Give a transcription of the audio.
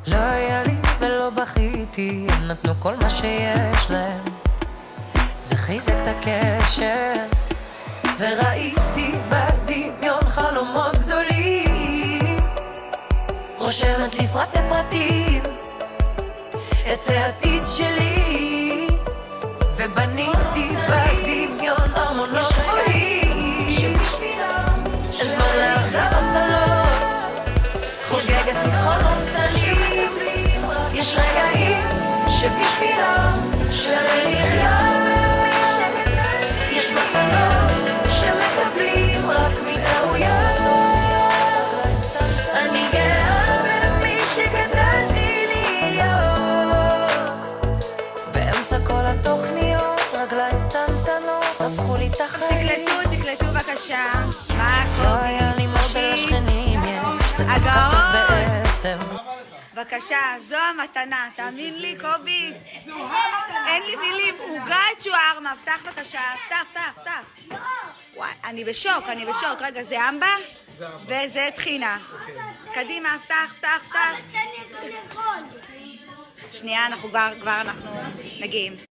לא היה לי ולא בכיתי, הם נתנו כל מה שיש להם, זה חיזק את הקשר. וראיתי בדמיון חלומות גדולים, רושמת לי פרטי פרטים את העתיד שלי, ובניתי בדמיון ארמונות גבוהים. אין זמן לאכזבות קטנות, חוגגת ניצחונות קטנים. יש רגעים שבשבילם שווה לחיות, יש מתנות שמקבלים רק מטעויות. אני גאה במי שגדלתי להיות. באמצע כל התוכניות רגליים טנטנות הפכו לי את החיים. תקלטו בבקשה. מה לא היה לי מה שלשכנים יש, זה דווקא טוב בעצם. בבקשה, זו המתנה, תאמין לי קובי, אין לי מילים. עוגת שוארמה, פתח בבקשה, פתח. וואי, אני בשוק. רגע, זה אמבה וזה טחינה. קדימה, פתח. שנייה, אנחנו כבר מגיעים.